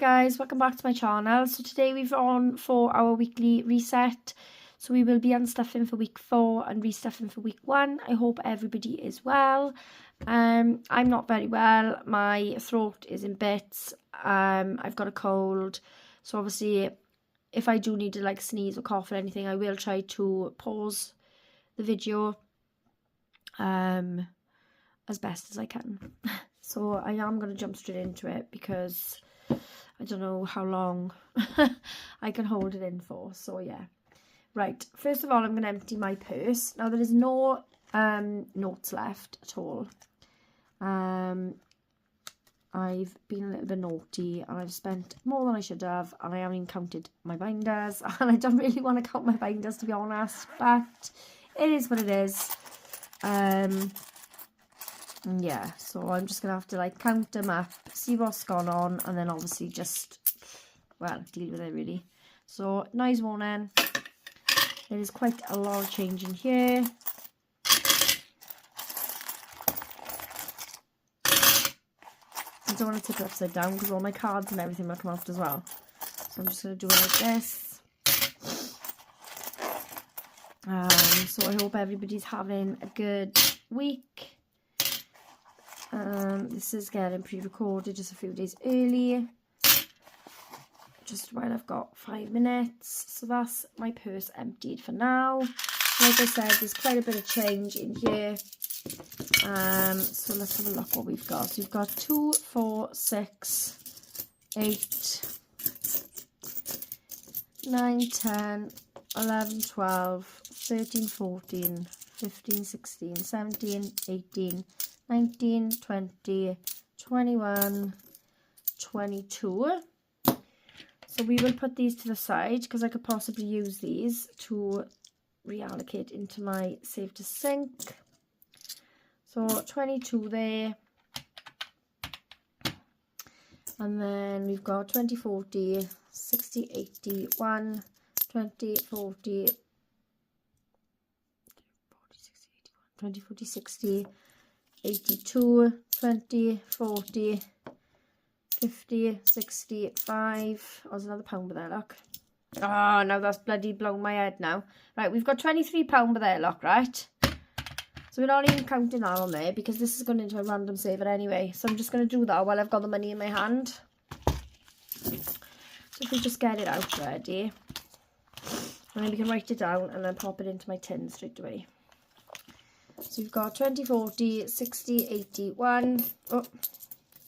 guys, welcome back to my channel. So today we've on for our weekly reset. So we will be unstuffing for week 4 and restuffing for week 1. I hope everybody is well. I'm not very well. My throat is in bits. I've got a cold. So obviously if I do need to like sneeze or cough or anything, I will try to pause the video as best as I can. So I am going to jump straight into it because I don't know how long I can hold it in for. So yeah. Right, first of all, I'm going to empty my purse. Now there is no notes left at all. I've been a little bit naughty and I've spent more than I should have, and I haven't even counted my binders, and I don't really want to count my binders, to be honest, but it is what it is. Yeah, so I'm just gonna have to like count them up, see what's gone on, and then obviously just, well, deal with it really. So nice morning. There is quite a lot of change in here. I don't want to tip it upside down because all my cards and everything will come out as well. So I'm just going to do it like this. So I hope everybody's having a good week. This is getting pre-recorded just a few days early. Just while I've got 5 minutes. So that's my purse emptied for now. Like I said, there's quite a bit of change in here. So let's have a look what we've got. So we've got 2, 4, 6, 8, 9, 10, 11, 12, 13, 14, 15, 16, 17, 18, 19, 20, 21, 22. So we will put these to the side because I could possibly use these to reallocate into my save to sink. So 22 there. And then we've got 20, 40, 60, 80, 1, 20, 40, 20, 40, 60, 82, 20, 40, 50, 60, 5. Oh, there's another pounder there, look. Oh, now that's bloody blown my head now. Right, we've got 23 pounder there, look, right? So we're not even counting that on there because this is going into a random saver anyway. So I'm just going to do that while I've got the money in my hand. So if we just get it out ready. And then we can write it down and then pop it into my tin straight away. So we've got 20, 40, 60, 81. Oh,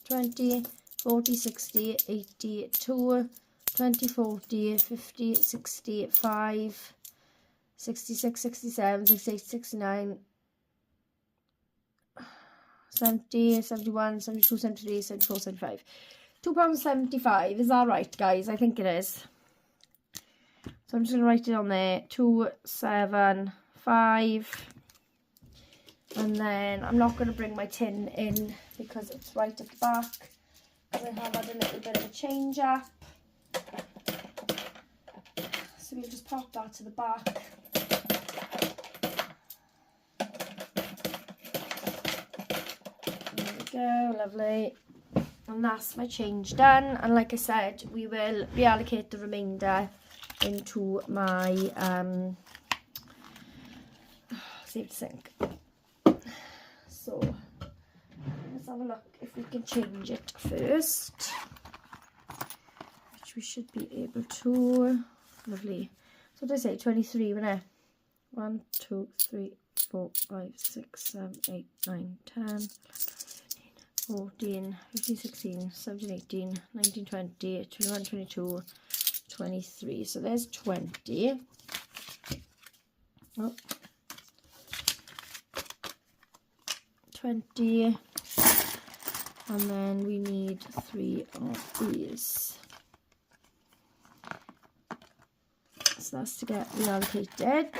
20, 40, 60, 82, 20, 40, 50, 60, 5, 66, 67, 68, 69, 70, 71, 72, 73, 74, 75. £2.75. Is that right, guys? I think it is. So I'm just going to write it on there. 275. And then I'm not going to bring my tin in because it's right at the back. Because I have had a little bit of a change up. So we'll just pop that to the back. Go, lovely. And that's my change done. And like I said, we will reallocate the remainder into my save to sink. So let's have a look if we can change it first, which we should be able to. Lovely. So what did I say? 23, wasn't it? 1, 2, 3, 4, 5, 6, 7, 8, 9, 10, 14, 15, 16, 17, 18, 19, 20, 21, 22, 23. So there's 20. Oh. 20. And then we need 3 of these. So that's to get reallocated.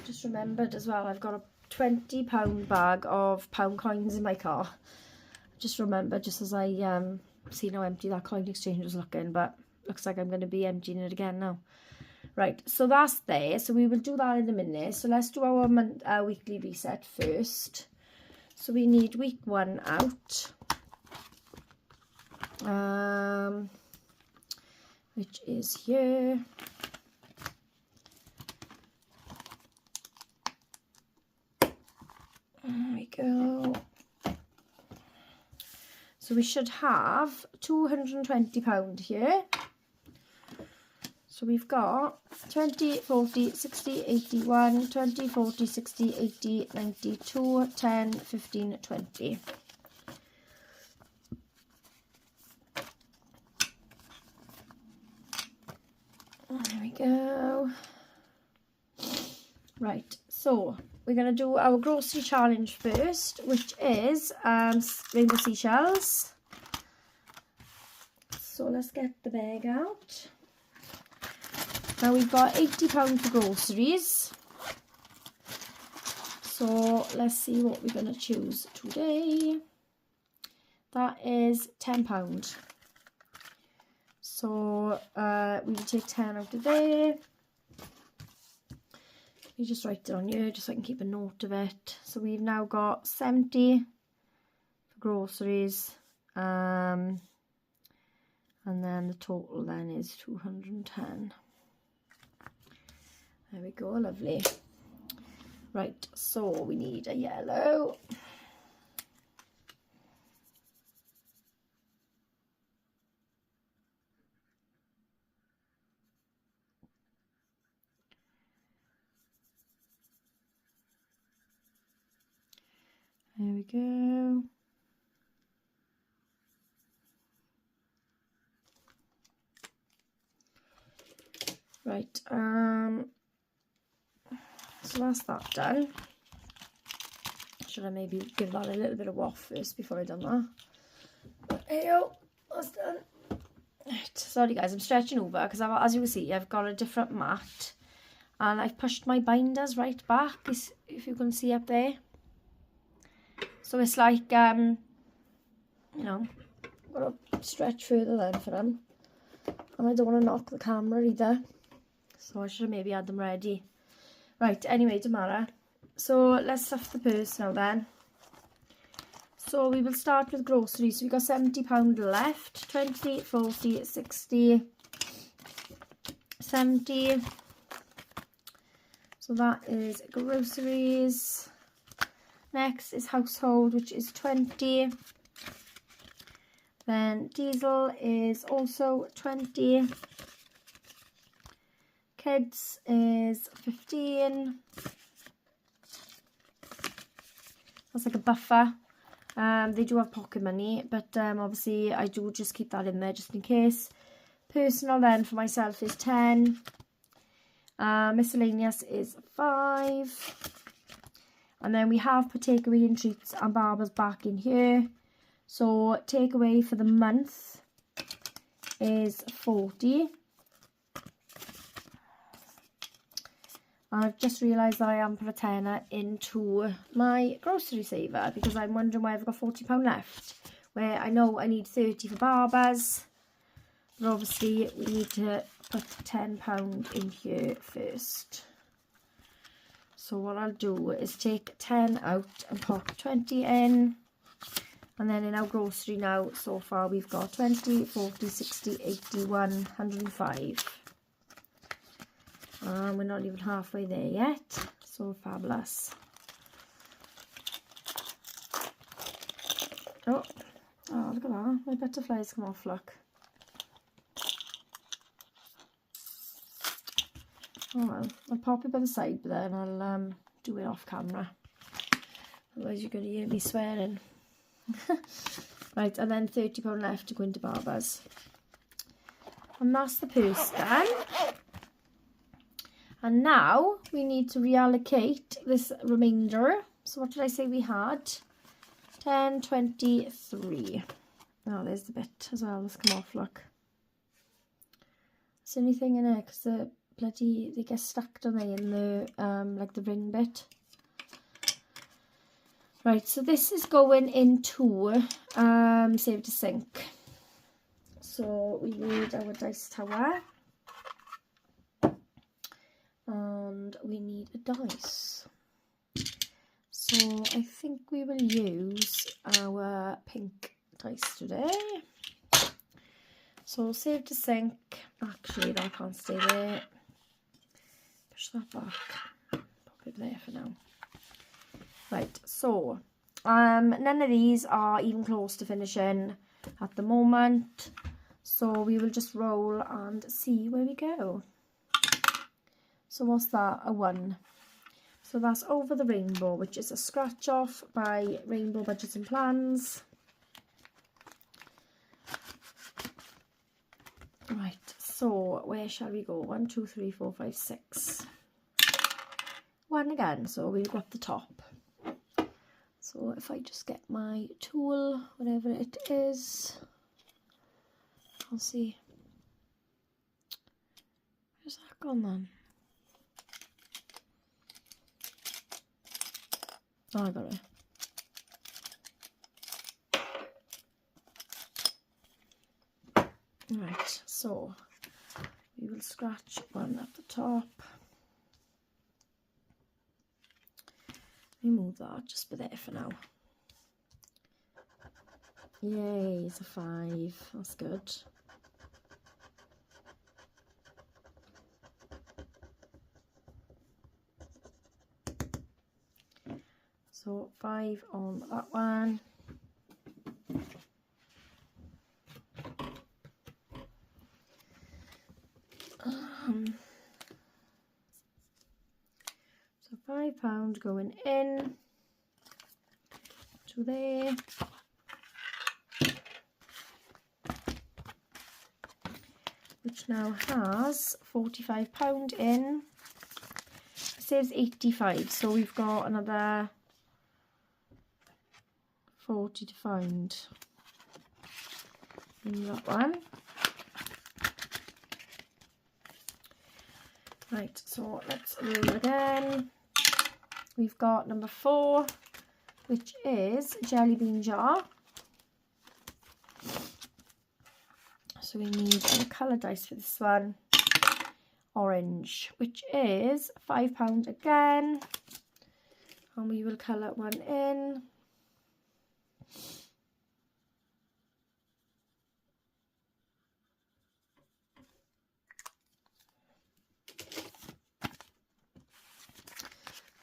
Just remembered as well, I've got a £20 bag of pound coins in my car. Just remember, just as I seen how empty that coin exchange was looking, but looks like I'm going to be emptying it again now. Right, so that's there. So we will do that in a minute. So let's do our weekly reset first. So we need week 1 out. which is here. There we go. So we should have £220 here. So we've got 20, 40, 60, 81, 20, 40, 60, 80, 92, 10, 15, 20. There we go. Right, so we're going to do our grocery challenge first, which is rainbow seashells. So let's get the bag out. Now we've got £80 for groceries. So let's see what we're going to choose today. That is £10. So we will take 10 out of there. You just write it on here just so I can keep a note of it. So we've now got 70 for groceries. And then the total then is 210. There we go, lovely. Right, so we need a yellow. There we go. Right, so that's that done. Should I maybe give that a little bit of waff first before I done that? But there you go, that's done. Right, sorry guys, I'm stretching over because as you can see, I've got a different mat and I've pushed my binders right back, if you can see up there. So it's like, you know, got to stretch further then for them. And I don't want to knock the camera either. So I should have maybe had them ready. Right, anyway, don't matter. So let's stuff the purse now then. So we will start with groceries. So we've got £70 left. 20, 40, 60, 70. So that is groceries. Next is household, which is 20. Then diesel is also 20. Kids is 15. That's like a buffer. They do have pocket money, but obviously I do just keep that in there just in case. Personal then for myself is 10. Miscellaneous is 5. And then we have put takeaway and treats and barbers back in here. So takeaway for the month is 40. I've just realised that I haven't put a tenner into my grocery saver because I'm wondering why I've got £40 left. Where I know I need 30 for barbers. But obviously we need to put £10 in here first. So what I'll do is take 10 out and pop 20 in. And then in our grocery now, so far we've got 20, 40, 60, 81, 105. We're not even halfway there yet. So fabulous. Oh, look at that. My butterflies come off, look. Oh well, I'll pop it by the side, but then I'll do it off camera. Otherwise you're going to hear me swearing. Right, and then £30 left to go into barbers. And that's the purse done. And now we need to reallocate this remainder. So what did I say we had? 10, 23. Oh, there's the bit as well. Let's come off, look. Is there anything in it? Because they get stuck, don't they, in the like the ring bit. Right, so this is going into save to sink. So we need our dice tower. And we need a dice. So I think we will use our pink dice today. So save to sink. Actually, that can't stay there. Push that back. Pop it there for now. Right, so none of these are even close to finishing at the moment. So we will just roll and see where we go. So what's that? A 1. So that's Over the Rainbow, which is a scratch off by Rainbow Budgets and Plans. Right, so where shall we go? 1, 2, 3, 4, 5, 6. 1 again, so we've got the top. So if I just get my tool, whatever it is, I'll see. Where's that gone then? Oh, I got it. Right, so we will scratch 1 at the top. Remove that, just be there for now. Yay, it's a 5. That's good. So 5 on that one. So £5 going in to there. Which now has £45 in. It saves 85, so we've got another 40 to find in that one. Right, so let's roll again. We've got number 4, which is Jelly Bean Jar. So we need a colour dice for this one. Orange, which is £5 again. And we will colour 1 in.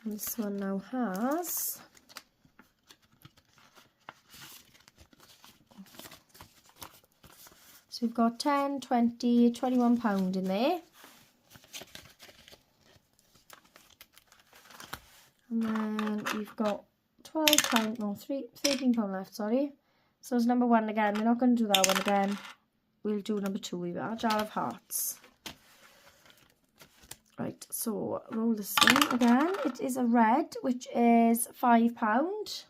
And this one now has so we've got 10, 20, £21 in there. And then we've got £12, no, £13 left, sorry. So it's number 1 again. We're not going to do that one again. We'll do number 2. We've got a Jar of Hearts. Right, so roll this in again. It is a red, which is £5.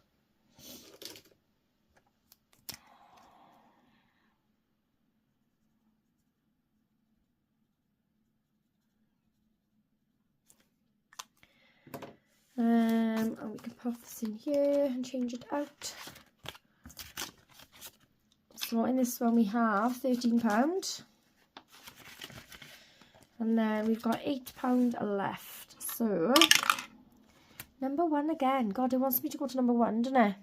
And we can pop this in here and change it out. So in this one we have £13. And then we've got £8 left. So number 1 again. God, it wants me to go to number 1, doesn't it?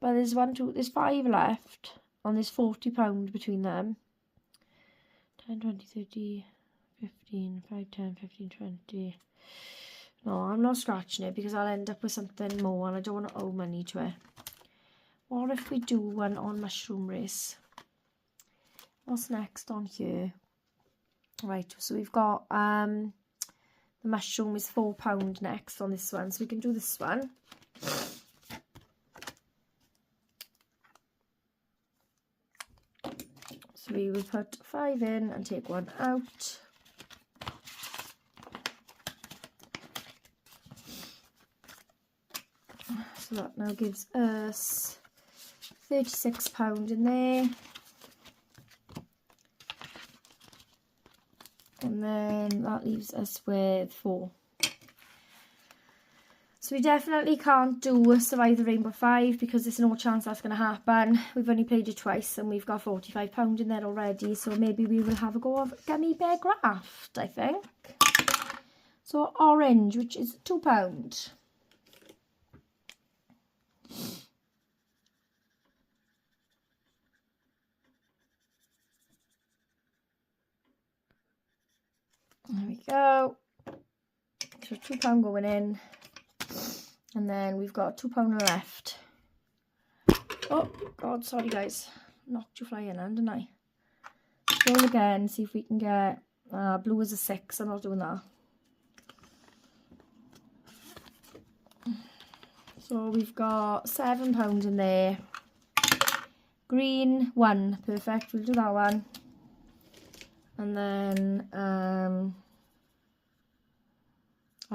But there's 5 left. And there's £40 between them. 10, 20, 30, 15, 5, 10, 15, 20. No, I'm not scratching it because I'll end up with something more and I don't want to owe money to it. What if we do one on Mushroom Race? What's next on here? Right, so we've got the mushroom is £4 next on this one, so we can do this one. So we will put 5 in and take 1 out. So that now gives us £36 in there. And then that leaves us with 4. So we definitely can't do Survive the Rainbow 5 because there's no chance that's going to happen. We've only played it twice and we've got £45 in there already. So maybe we will have a go of Gummy Bear Graft, I think. So orange, which is £2. There we go. So £2 going in. And then we've got £2 left. Oh, God, sorry guys. Knocked you flying in, didn't I? Roll again, see if we can get... blue is a 6, I'm not doing that. So we've got £7 in there. Green, 1, perfect, we'll do that one. And then, I'll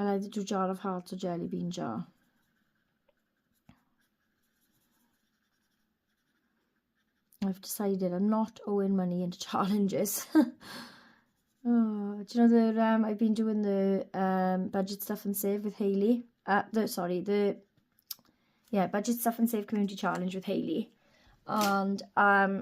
either do jar of hearts or jelly bean jar. I've decided I'm not owing money into challenges. Oh, do you know that I've been doing the budget stuff and save with Hayley? Budget stuff and save community challenge with Hayley, and I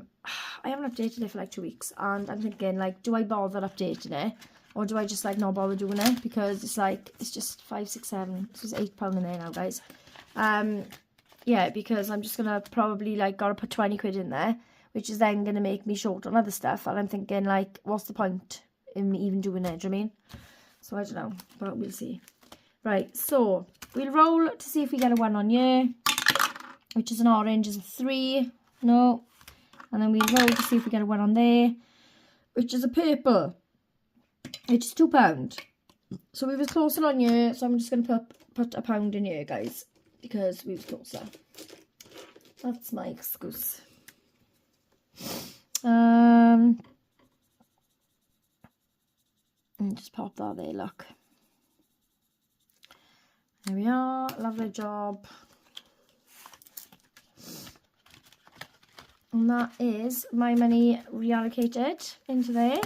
haven't updated it for like 2 weeks, and I'm thinking like, do I bother updating it, or do I just like not bother doing it, because it's like it's just 5, 6, 7. This is £8 in there now, guys. Yeah, because I'm just gonna probably like gotta put 20 quid in there, which is then gonna make me short on other stuff, and I'm thinking like, what's the point in me even doing it? Do you know what I mean? So I don't know, but we'll see. Right, so we'll roll to see if we get a 1 on here, which is an orange, is a 3. No. And then we roll to see if we get a 1 on there, which is a purple, which is £2. So we was closer on here, so I'm just going to put £1 in here, guys, because we was closer. That's my excuse. And just pop that there, look. There we are, lovely job. And that is my money reallocated into there.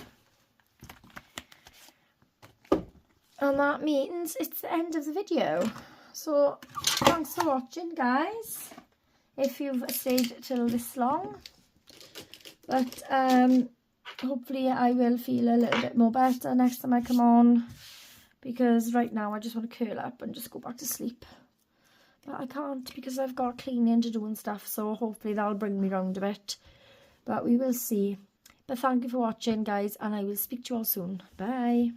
And that means it's the end of the video. So thanks for watching, guys, if you've stayed till this long. But hopefully I will feel a little bit more better next time I come on, because right now I just want to curl up and just go back to sleep. But I can't, because I've got cleaning to do and stuff, so hopefully that'll bring me round a bit. But we will see. But thank you for watching, guys, and I will speak to you all soon. Bye.